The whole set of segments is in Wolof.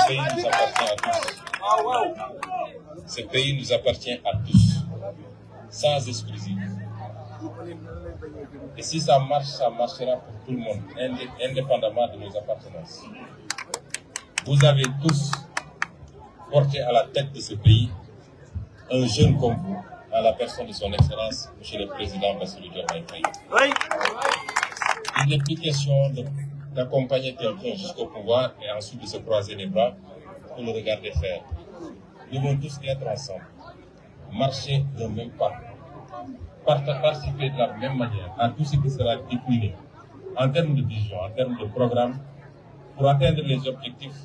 pays nous appartient à tous. Ce pays nous appartient à tous, sans exclusive. Et si ça marche, ça marchera pour tout le monde, indépendamment de nos appartenances. Vous avez tous porté à la tête de ce pays un jeune comme vous, à la personne de son Excellence, M. le Président Bassirou Diomaye Faye. Il n'est plus question d'accompagner quelqu'un jusqu'au pouvoir et ensuite de se croiser les bras pour le regarder faire. Nous devons tous être ensemble, marcher d'un même pas, participer de la même manière à tout ce qui sera décliné en termes de vision, en termes de programme, pour atteindre les objectifs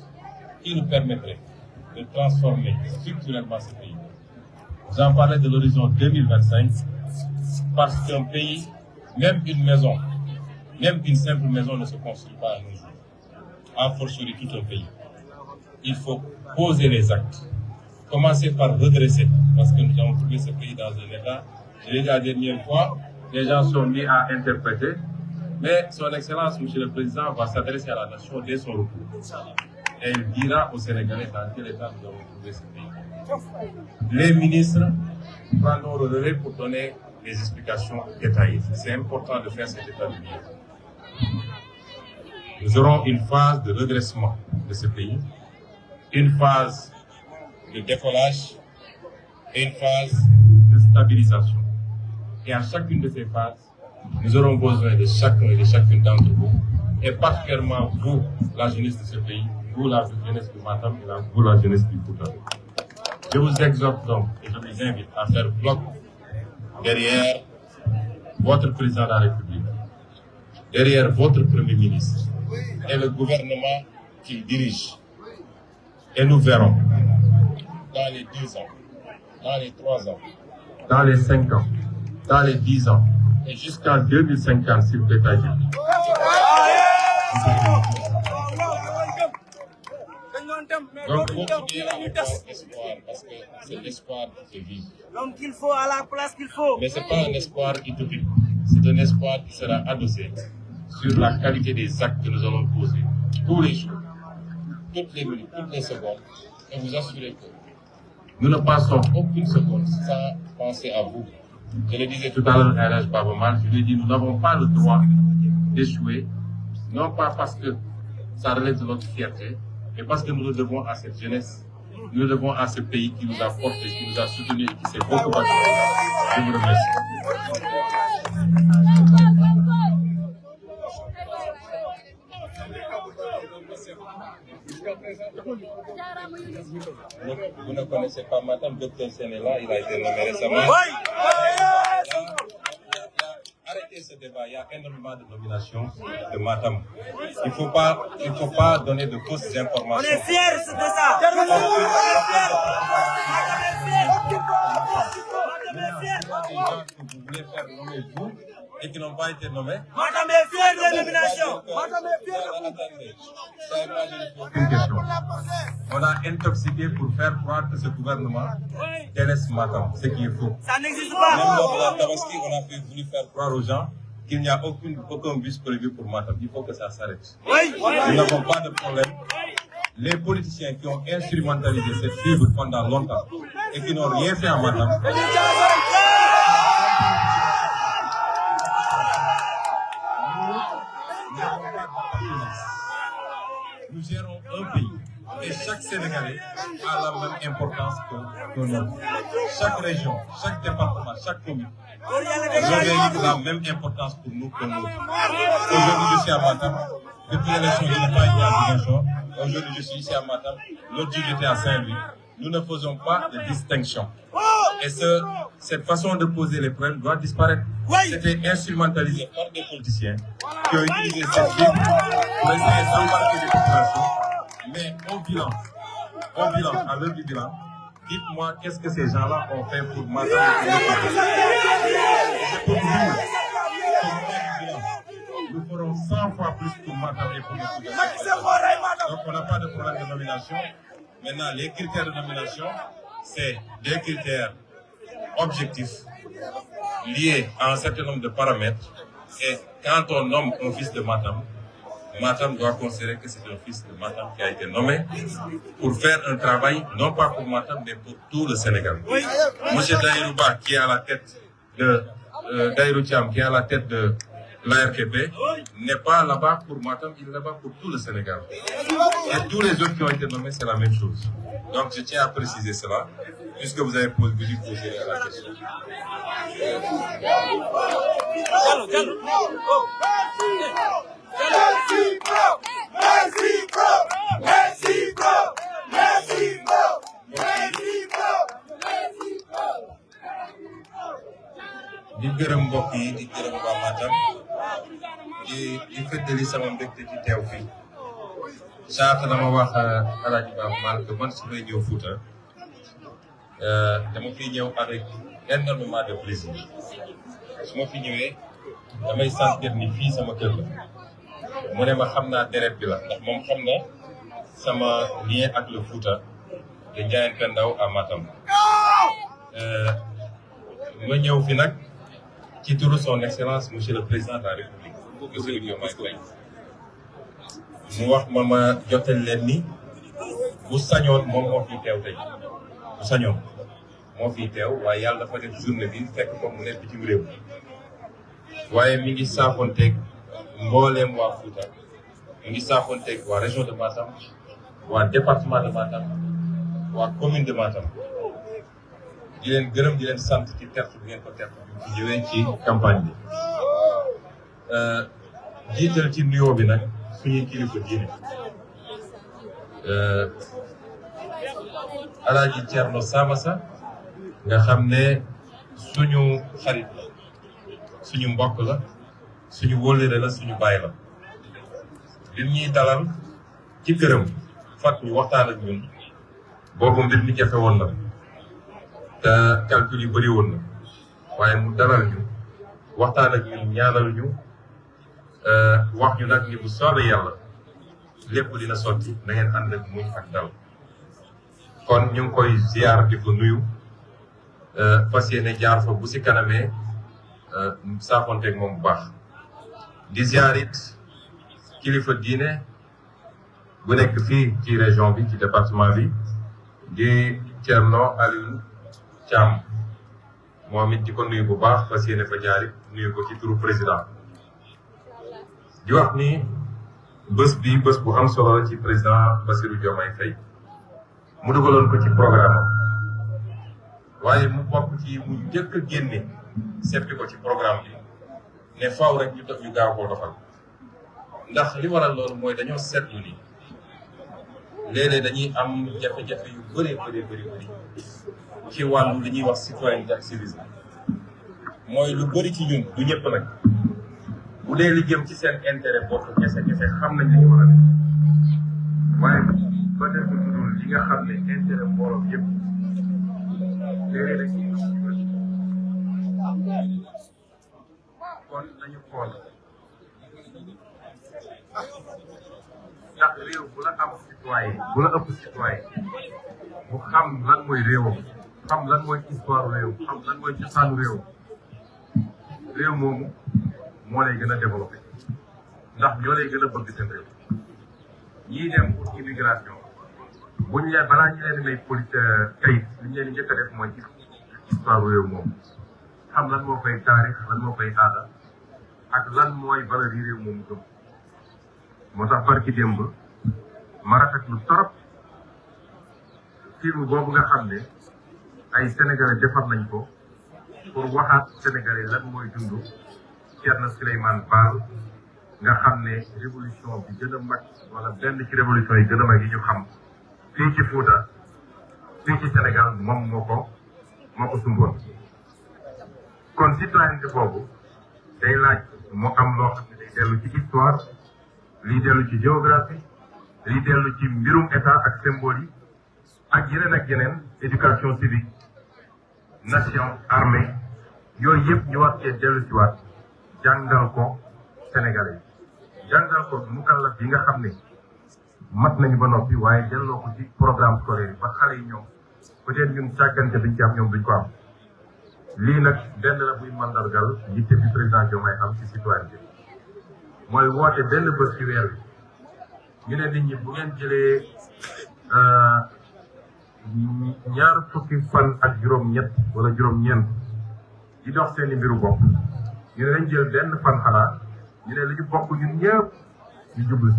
qui nous permettraient de transformer structurellement ce pays. J'en parlais de l'horizon 2025, parce qu'un pays, même une maison, même une simple maison ne se construit pas à nos jours. A fortiori tout un pays. Il faut poser les actes. Commencer par redresser, parce que nous avons trouvé ce pays dans un état. Je l'ai dit la dernière fois, les gens sont mis à interpréter, mais son Excellence, M. le Président, va s'adresser à la nation dès son retour. Et il dira aux Sénégalais dans quel état nous avons trouvé ce pays. Les ministres prendront le relais pour donner des explications détaillées. C'est important de faire cet état de lieu. Nous aurons une phase de redressement de ce pays, une phase de décollage et une phase de stabilisation. Et à chacune de ces phases, nous aurons besoin de chacun et de chacune d'entre vous, et particulièrement vous, la jeunesse de ce pays, vous, la jeunesse du Matam, et vous, la jeunesse du Fouta. Je vous exhorte donc et je vous invite à faire bloc derrière votre président de la République, derrière votre premier ministre et le gouvernement qu'il dirige. Et nous verrons dans les 10 ans, dans les 3 ans, dans les 5 ans, dans les 10 ans et jusqu'en 2050 s'il peut agir. Donc continuez à avoir espoir parce que c'est l'espoir qui vit. L'homme qu'il faut à la place qu'il faut. Mais ce n'est pas un espoir utopique, c'est un espoir qui sera adossé sur la qualité des actes que nous allons poser tous les jours, toutes les minutes, toutes les secondes, et vous assurer que nous ne passons aucune seconde sans penser à vous. Je le disais tout à l'heure à l'âge Babamal, je lui ai dit nous n'avons pas le droit d'échouer, non pas parce que ça relève de notre fierté, mais parce que nous le devons à cette jeunesse, nous le devons à ce pays qui nous a porté, qui nous a soutenus et qui s'est beaucoup battu. Je vous remercie. Vous ne connaissez pas Matam, Dr Sénéla, il a été nommé récemment. Arrêtez ce débat, il y a énormément de nominations de Matam. Il ne faut pas donner de fausses informations. On est fiers de ça. Des gens que vous voulez faire nommer vous et qui n'ont pas été nommés. Matam est fier de la nomination. On a intoxiqué pour faire croire que ce gouvernement délaisse Matam, ce qui est faux. Ça n'existe pas. Même lors de la Tabaski, on a voulu faire croire aux gens qu'il n'y a aucun bus prévu pour Matam. Il faut que ça s'arrête. Nous n'avons pas de problème. Les politiciens qui ont instrumentalisé cette fibre pendant longtemps et qui n'ont rien fait à Matam, nous gérons un pays et chaque Sénégalais a la même importance que nous. Chaque région, chaque département, chaque commune revêt la même importance pour nous que nous. Aujourd'hui, je suis à Matam. Depuis l'élection, je n'ai pas été à Ziguinchor. Aujourd'hui, je suis ici à Matam. L'autre jour, j'étais à Saint-Louis. Nous ne faisons pas de distinction. Et cette façon de poser les problèmes doit disparaître. C'était instrumentalisé par des politiciens qui ont utilisé cette fibre pour essayer d'embarquer les populations. Mais au bilan, à l'heure du bilan, dites-moi qu'est-ce que ces gens-là ont fait pour Matam. C'est pour nous. Nous ferons 100 fois plus pour Matam et pour notre population. Donc on n'a pas de problème de nomination. Maintenant, les critères de nomination, c'est des critères objectifs liés à un certain nombre de paramètres. Et quand on nomme un fils de Matam, Matam doit considérer que c'est un fils de Matam qui a été nommé pour faire un travail, non pas pour Matam, mais pour tout le Sénégal. Monsieur Daïrou Ba, qui est à la tête de Daïrou Thiam, qui est à la tête de l'ARTP, n'est pas là-bas pour Matam, il est là-bas pour tout le Sénégal. Et tous les autres qui ont été nommés, c'est la même chose. Donc je tiens à préciser cela, puisque vous avez voulu poser la question. di gërëm mbokk yi di gërëm waa Matam di feddali sama mbégte ci teew fii saata dama wax Alaaji Baaba Maal que man su may ñëw Fouta dama fiy ñëw avec énormément de plaisir su ma fi ñëwee damay sentir ni fii sama kër la mu ne ma xam naa deret bi la ndax moom xam na sama lien ak le Fouta de Ndiayène Pendaw à Matam ma ñëw fi nag ci turu son excellence monsieur le président de la république Bassirou Diomaye Faye mu wax ma jotal leen ni bu sañoon moom moo fiy teew tey bu sañoon moo fiy teew waaye yàlla dafa def journée bi fekk ko mu nekk bitim réew waaye mi ngi saafonteeg mbooleem waa Fouta mi ngi saafonteeg waa région de Matam waa département de Matam waa commune de Matam di leen gërëm di leen sant ci tertu bi ngeen ko tertu bi ci ñëwee ci campagne bi jiital ci nuyoo bi nag suñuy kilifa diine Alaaji Thierno Samassa nga xam ne suñu xarit la suñu mbokk la suñu wóllëre la suñu baay la bi ñuy dalal ci këram fat ñu waxtaan ak ñun boobu mbir mi jafe woon na te calcul yu bëri woon na waaye mu dalal ñu waxtaan ak ñun ñaanal ñu wax ñu nag ni bu soobee yàlla lépp dina sotti na ngeen ànd ak muñ ak dal kon ñu ngi koy ziar di ko nuyu fas yéene jaar fa bu si kanamee saafonteeg moom bu baax di ziar it kilifa diine bu nekk fii ci région bi ci département bi di Thierno Aliou Thiam moom it di ko nuyu bu baax fas yéene fa jaarit nuyu ko ci turu président di wax ni bés bi bés bu am solo la ci président Bassirou Diomaye Faye mu dugaloon ko ci programme waaye mu bokk ci mu njëkk a génne seppi ko ci programme bi ne faaw rek ñu gaaw koo doxal ndax li waral loolu mooy dañoo seetlu ni léeg-léeg dañuy am jafe-jafe yu bëri ci wàllu li ñuy wax citoyenneté ak civisme mooy lu bëri ci ñun du ñëpp nag bu dee li jëm ci seen intérêt bopp kese xam nañ li ñu war a def waaye ba def lu dul li nga xam ne intérêt mbooloo yëpp léeg-léeg dañuy kon nañu xool ndax réew bu la am citoyen bu la ëpp citoyen bu xam lan mooy réewam xam lan mooy histoire réew xam lan mooy cosaanu réew moomu moo lay gën a développé ndax ñoo lay gën a bëgg seen réew ñii dem pour immigration buñ leen balaa ñu leen may kayit li ñu leen di njëkk a def mooy histoire réew moomu xam lan moo koy taarix lan moo koy aada ak lan mooy valeur yi réew moomu gëm moo tax barki démb ma rafetlu torop film boobu nga xam ne ay sénégalais defar nañ ko pour waxaat sénégalais lan mooy dund Thierno Souleymane Baal nga xam ne révolution bi gën a mag wala benn ci révolution yi gën a mag yi ñu xam fii ci Fouta fii ci Sénégal moom moo ko sumboon kon citoyenneté boobu day laaj moo am loo xam ne day dellu ci histoire lii dellu ci géographie lii dellu ci mbirum état ak symbole yi ak yeneen éducation civique nation armée yooyu yëpp ñu war cee dellu ci waat jàngal ko Sénégalais yi jàngal ko mukallaf yi nga xam ne mat nañu ba noppi waaye delloo ko ci programme scolaire yi ba xale yi ñoom peut-être ñun càggante biñ ci am ñoom duñ ko am lii nag benn la buy mandargal yitte bi président Diomaye am ci citoyenneté mooy woote benn bés ci weer bi ñu ne nit ñi bu ngeen jëlee ñaar fukki fan ak juróom-ñett wala juróom-ñeent di dox seeni mbiru bopp ñu ne dañ jël benn fan xanaa ñu ne li ñu bokk ñun ñëpp ñu jublu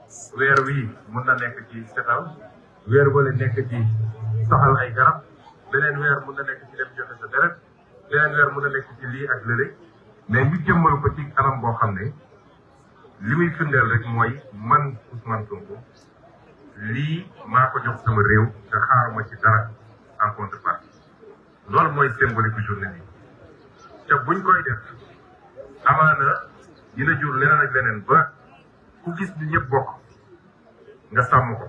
si weer wi mën na nekk ci setal weer wala nekk ci soxal ay garab beneen weer mën na nekk ci dem joxe sa deret beneen weer mën na nekk ci lii ak lële mais ñu jëmmal ko ci anam boo xam ne li muy firndeel rek mooy man Ousmane Sonko lii maa ko jox sama réew te xaaruma ci dara en contrepartie loolu mooy symbolique journée bi te buñ koy def amaana dina jur leneen ak leneen ba ku gis bi ñëpp bokk nga sàmm ko.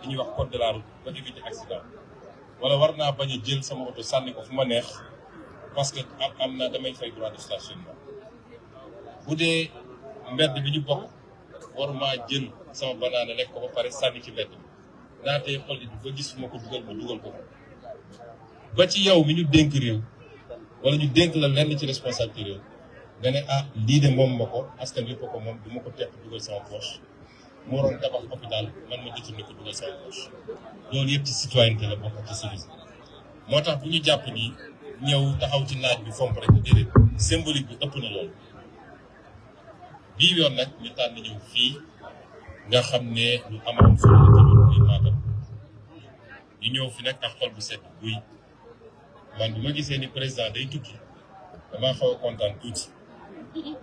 li ñuy wax code de la route ba éviter accident wala war naa bañ a jël sama oto sànni ko fu ma neex parce que am na damay fay droit de stationnement bu dee mbedd bi ñu bokk waruma jël sama banaana lekk ko ba pare sànni ci mbedd bi naa tey xol bi ba gis fu ma ko dugal ma dugal ko ba ci yow mi ñu dénk réew wala ñu dénk la lenn ci responsabilité réew nga ne ah lii de moom ma ko askan wi ko moom du ma ko tepp dugal sama poche mu waroon tabax hôpital man ma détourné ko dugal sama poche loolu yëpp ci citoyenneté la bokk ci civisme moo tax bu ñu jàpp ni ñëw taxaw ci naaj bi fomp rek déedéet symbolique bi ëpp na loolu bii yoon nag ñu tànn ñëw fii nga xam ne lu am solo la ci ñun muy Matam ñu ñëw fi nag ak xol bu set buy man bi ma gisee ni président day tukki damaa xaw a kontaan tuuti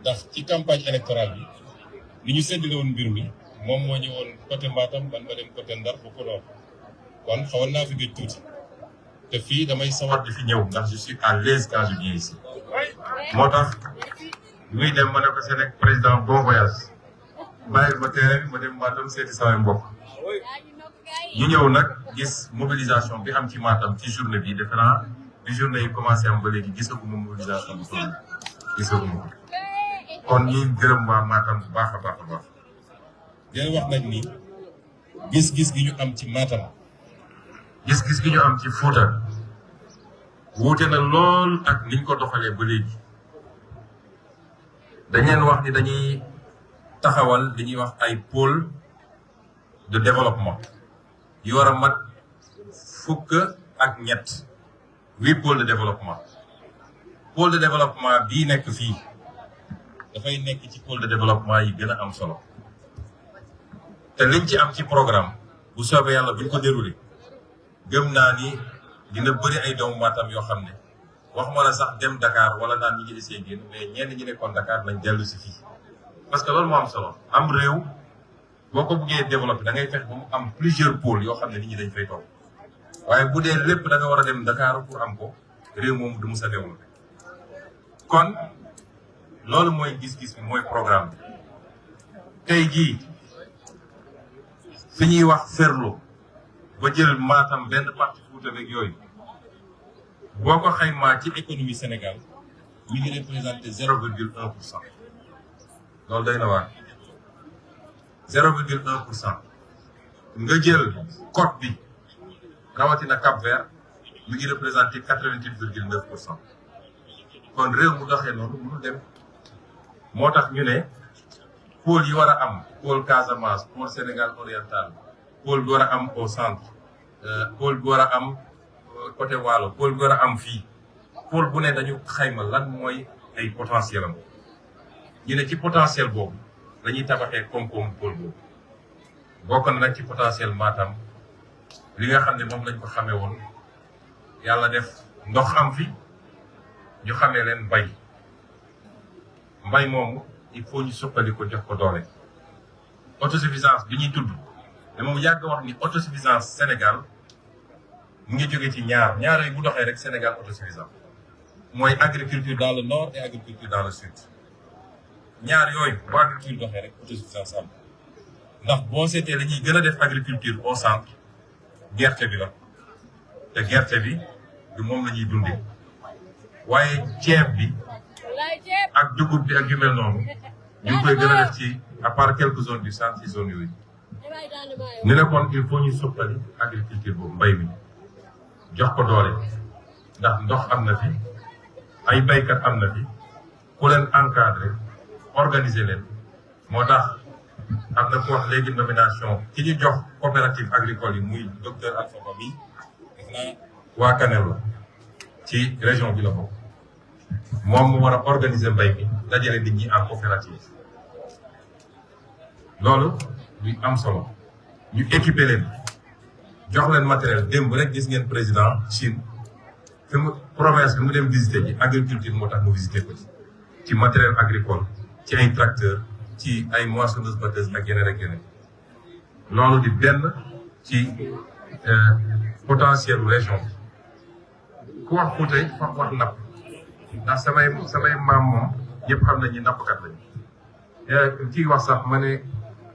ndax ci campagne électorale bi li ñu séddale woon mbir mi moom moo ñëwoon côté Matam man ma dem côté Ndar ba Podor kon xawal naa fi gëj tuuti te fii damay sawar di fi ñëw ndax je suis à l'aise quand je viens ici moo tax muy dem ma ne ko seen président bon voyage bàyyil ma terrain bi ma dem Matam seeti samay mbokk ñu ñëw nag gis mobilisation bi am ci Matam ci journée bi defe naa bi journée yi commencé am ba léegi gisaguma mobilisation bi toll gisaguma ko kon ñuy gërëm waa Matam bu baax a baax a baax dina wax nag ni gis-gis gi ñu am ci Matam gis-gis gi ñu am ci Fouta wuute na lool ak niñ ko doxalee ba léegi dañ leen wax ni dañuy taxawal li ñuy wax ay pôle de développement yu war a mat 8 pôles de développement bii nekk fii dafay nekk ci pôle de développement yi gën a am solo te liñ ci am ci programme bu soobee yàlla buñ ko déroulé gëm naa ni dina bëri ay doomu Matam yoo xam ne waxuma la sax dem Dakar wala naan ñi ngi desee génn mais ñenn ñi nekkoon Dakar nañ dellu si fii parce que loolu moo am solo am réew boo ko buggee développé da ngay fex ba mu am plusieurs pôles yoo xam ne nit ñi dañ fay toog waaye bu dee lépp da nga war a dem Dakar pour am ko réew moom du mus a développé kon loolu mooy gis-gis bi mooy programme bi tey jii fi ñuy wax Ferlo ba jël Matam benn partie Fouta beeg yooyu boo ko xaymaa ci économie Sénégal mi ngi représenté 0,1%. loolu day na waar 0,1% nga jël côte bi rawatina Cap Vert mi ngi représenté 88,9%. kon réew mu doxee noonu mënul dem moo tax ñu ne pôle yi war a am pôle Casamance pôle Sénégal oriental pôle bi war a am au centre pôle bi war a am côté Waalo pôle bi war a am fii pôle bu ne dañu xayma lan mooy ay potentiel am ñu ne ci potentiel boobu dañuy tabaxee koom-koom pôle boobu bokk na nag ci potentiel Matam li nga xam ne moom lañ ko xamee woon yàlla def ndox am fi ñu xamee leen mbay moomu il faut ñu suqali ko jox ko doole autosuffisance bi ñuy tudd te moom yàgg wax ni autosuffisance Sénégal mu ngi jóge ci ñaar yooyu bu doxee rek Sénégal autosuffisant mooy agriculture dans le nord et agriculture dans le sud ñaar yooyu bu agriculture doxee rek autosuffisance am ndax boo seetee la ñuy gën a def agriculture au centre gerte bi la te gerte bi du moom la ñuy dundee waaye ceeb bi ak dugub bi ak yu mel noonu ñu ngi koy gën a def ci à part quelques zones du centre ci zone yooyu ni ne kon il faut ñu suqali agriculture boobu mbay mi jox ko doole ndax ndox am na fi ay baykat am na fi ku leen encadré organiser leen moo tax am na ko wax léegi nomination ki ñu jox coopérative agricole yi muy docteur Alpha Ba mi def naa waa Kanel la ci région bi la bokk moom mu war a organiser mbay mi dajale nit ñi en coopérative loolu luy am solo ñu équiper leen jox leen matériel démb rek gis ngeen président Chine fi mu province bi mu dem visiter ji agriculture moo tax mu visiter ko ci matériel agricole ci ay tracteurs ci ay moissonneuses batteuses ak yeneen ak yeneen loolu di benn ci potentiel région bi ku wax Fouta wax napp ndax samay maam moom ñëpp xam nañ ni nappkat lañu kii wax sax ma ne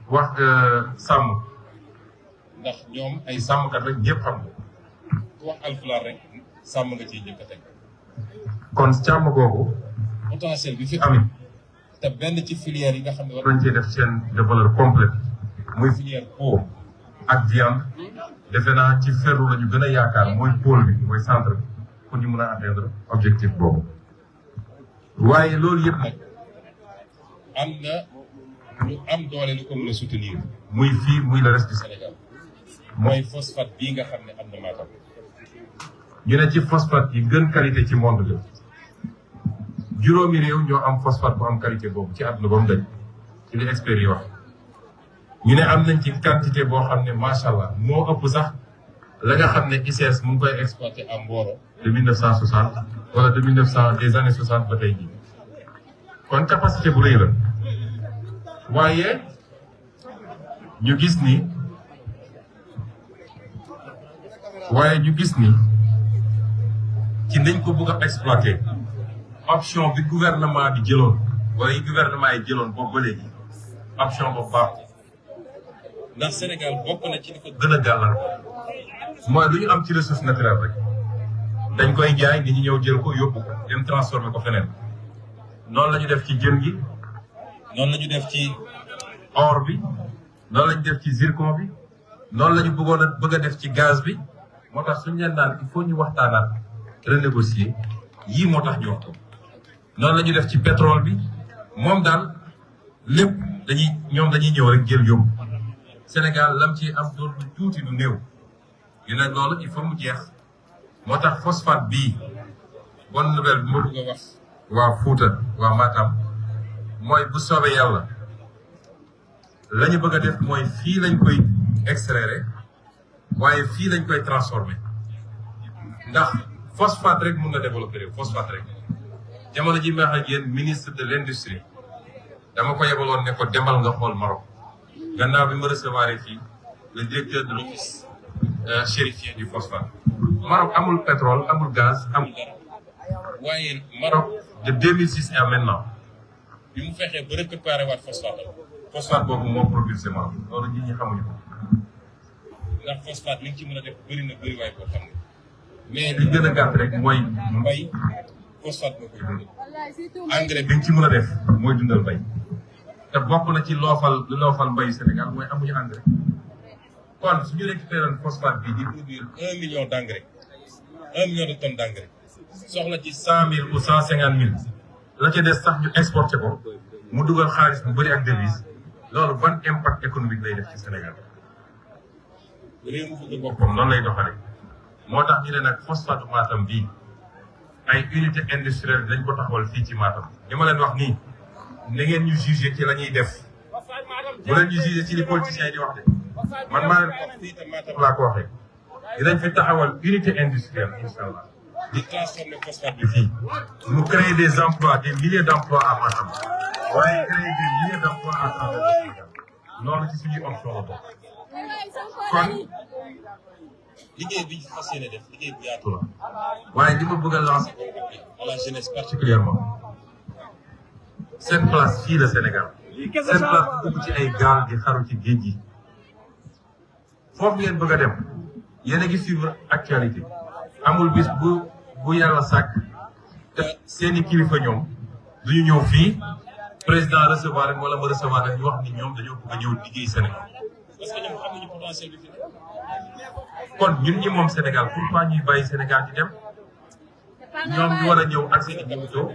wax sàmm ndax ñoom ay sàmmkat lañ ñëpp xam ko ku wax alpulaar rek sàmm nga ciy njëkk a teg kon càmm googu potentiel bi fi amit te benn ci filière yi nga xam ne war nañ cee def chaîne de valeur complète muy filière peau ak viande defe naa ci ferru la ñu gën a yaakaar mooy pôle bi mooy centre bi pour ñu mën a atteindre objectif boobu waaye loolu yëpp nag am na ñu am doole lu ko mën a soutenir muy fii muy le reste du Sénégal mooy phosphate bii nga xam ne am na Matam ñu ne ci phosphate yi gën qualité ci monde bi juróomi réew ñoo am phosphate bu am qualité boobu ci àdduna ba mu daj ci li experts yi wax ñu ne am nañ ci quantité boo xam ne macha allah moo ëpp sax la nga xam ne ICS mu ngi koy exploité à Mboro de 1960 wala de 1900 des années 60 ba tey jii kon capacité bu rëy la waaye ñu gis ni ci nañ ko bëgg a exploité option bi gouvernement bi jëloon wala yi gouvernement yi jëloon boobu ba léegi option boobu baaxul ndax Sénégal bokk na ci li ko gën a gàllankoor mooy lu ñu am ci ressource naturelle rek dañ koy jaay nit ñi ñëw jël ko yóbbu ko dem transformer ko feneen noonu la ñu def ci jën gi noonu la ñu def ci or bi noonu la ñu def ci zircon bi noonu la ñu bëgg a def ci gaz bi moo tax suñu leen naan il faut ñu waxtaanaat renégocier yii moo tax ñu wax ko noonu la ñu def ci pétrole bi moom daal lépp ñoom dañuy ñëw rek jël yóbbu Sénégal lam ci am doon lu tuuti lu néew ñu ne loolu il faut mu jeex moo tax phosphate bii bonne nouvelle bi ma bëgg a wax waa Fouta waa Matam mooy bu soobee yàlla la ñu bëgg a def mooy fii lañ koy extraire waaye fii lañ koy transformer ndax phosphate rek mun na développer réew phosphate rek jamono ji ma wax ak yéen ministre de l'industrie dama ko yebaloon ne ko demal nga xool Maroc gannaaw bi ma recevoir fii le directeur de l'office chérifien du phosphate. Maroc amul pétrole amul gaz amul dara waaye Maroc de 2006 à maintenant bi mu fexee ba récupérer waat phosphate boobu moo propulsé Maroc loolu nit ñi xamuñu ko ndax phosphate li nga ci mën a def bëri na bëri waaye boo xam ne mais li gën a gàtt rek mooy mbay phosphate moo koy dundal engrais bi nga ci mën a def mooy dundal mbay te bokk na ci loofal mbayu Sénégal mooy amuñu engrais kon suñu récupéré phosphate bi di produire 1 million d'engrais 1 million de tonnes d'engrais soxla ci 100 000 ou 150 000 la ca des sax ñu exporté ko mu dugal xaalis bu bëri ak devise loolu ban impact économique lay def ci Sénégal réew mu bëgg boppam noonu lay doxale moo tax ñu ne nag phosphate Matam bii ay unité industrielle dañ ko taxawal fii ci Matam li ma leen wax nii na ngeen ñu jugé ci la ñuy def bu leen ñu jugé ci li politiciens yi di wax de man maa leen wax fii te Matam laa ko waxee dinañ fi taxawal unité industrielle incha allah di transformer phosphate bi fii mu créer des emplois des milliers d'emplois à Matam waaye créer des milliers d'emplois à travers le Sénégal loolu ci suñuy option la bokk kon liggéey bi ñu fas yéene def liggéey bu yaatu la waaye li ma bëgg a lancer à la jeunesse particulièrement seen place fii la Sénégal seen place dugg ci ay gaal di xaru ci géej gi foofu ngeen bëgg a dem yéen a ngi suivre actualité amul bis bu yàlla sàkk te seeni kilifa ñoom duñu ñëw fii président recevoir rek wala ma recevoir rek ñu wax ni ñoom dañoo bëgg a ñëw liggéey Sénégal parce que ñoom xam nañu potentiel bi fi ne. kon ñun ñi moom Sénégal pourquoi ñuy bàyyi Sénégal di dem ñoom ñu war a ñëw ak seen i capitaux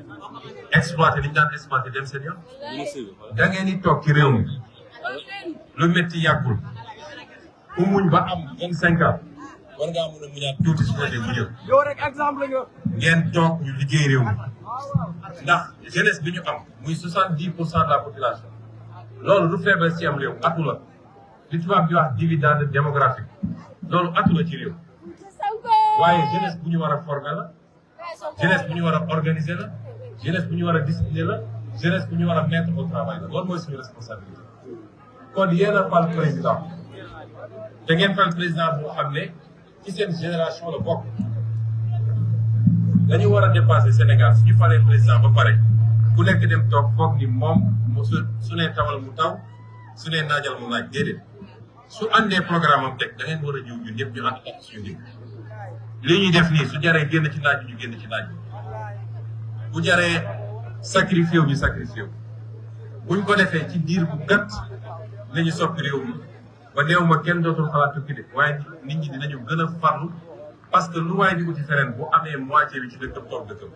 exploité li ñu daan exploité dem seen yoon. da ngeen di toog ci réew mi lu métti yàggul ku muñ ba am 25 ans war ngaa mën a muñaat tuuti su ko dee mu jël. yow rek exemple nga. ngeen toog ñu liggéey réew mi ndax jeunesse bi ñu am muy 70% de la population loolu du faiblesse ci am réew atu la li tubaab di wax dividende démographique loolu atu la ci réew waaye jeunesse bu ñu war a former la jeunesse bu ñu war a organiser la jeunesse bu ñu war a discipliner la jeunesse bu ñu war a mettre au travail la loolu mooy suñu responsabilité kon yéen a fal président te ngeen fal président boo xam ne ci seen génération la bokk dañu war a dépasser Sénégal su ñu falee président ba pare ku nekk dem toog foog ni moom su nee tawal mu taw su nee naajal mu naaj déedéet su àndee programme am teg da ngeen war a ñëw ñun ñëpp ñu ànd ak suñu ndig li ñuy def nii su jaree génn ci naaj bi ñu génn ci naaj bi bu jaree sacrifié wu ñu sacrifié wu buñ ko defee ci diir bu gàtt la ñu soppi réew mi ba néew ma kenn dootul xalaat tukki de waaye nit ñi dinañu gën a farlu parce que lu waaye di uti feneen bu amee moitié bi ci dëkkam toog dëkkam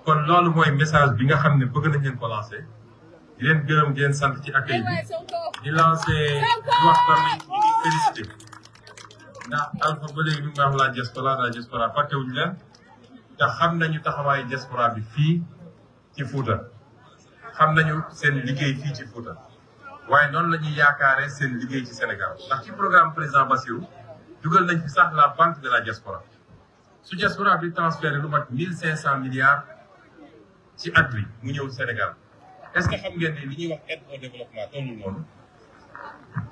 kon loolu mooy message bi nga xam ne bëgg nañ leen ko lancer di leen gërëm di leen sant ci accueil bi di lancer di wax tamit ñu ngi félicité ndax Alpha ba léegi bi nga wax la diaspora fàttewuñu leen te xam nañu taxawaayu diaspora bi fii ci Fouta xam nañu seen liggéey fii ci Fouta waaye noonu la ñuy yaakaaree seen liggéey ci Sénégal ndax ci programme président Bassirou dugal nañ fi sax la banque de la diaspora su diaspora bi transféré lu mat 1500 milliards ci at bi mu ñëw Sénégal est-ce que xam ngeen ne li ñuy wax aide au développement tollul noonu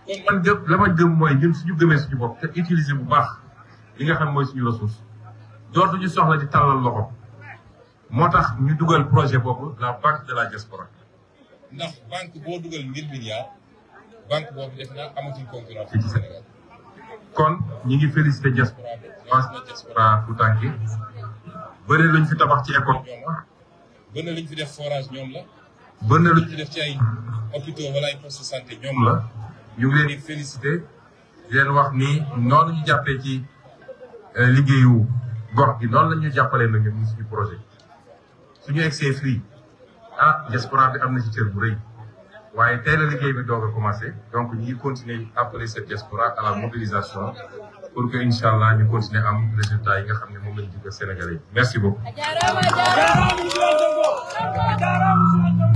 kon man la ma gëm mooy ñun suñu gëmee suñu bopp te utiliser bu baax li nga xam mooy suñu ressource dootuñu soxla di tàllal loxo moo tax ñu dugal projet boobu la banque de la diaspora ndax banque boo dugal 1000 milliards banque boobu def naa amatul concurrence fii ci Sénégal. kon ñi ngi félicité diaspora Foutanké bëri luñ fi tabax ci école ñoom la bëri na luñ fi def forage ñoom la bëri na luñ fi def ci ay hôpitaux wala ay postes de santé ñoom la ñu ngi leen di félicité di leen wax ni noonu ñu jàppee ci liggéeyu gox gi noonu la ñu jàppalee na ñun suñu projet suñu egsee fii diaspora bi am na ci cër bu rëy waaye tey la liggéey bi doog a commencé donc ñu ngi continuer appeler cette diaspora à la mobilisation pour que incha allah ñu continuer am résultat yi nga xam ne moom lañu jóge Sénégalais yi merci beaucoup.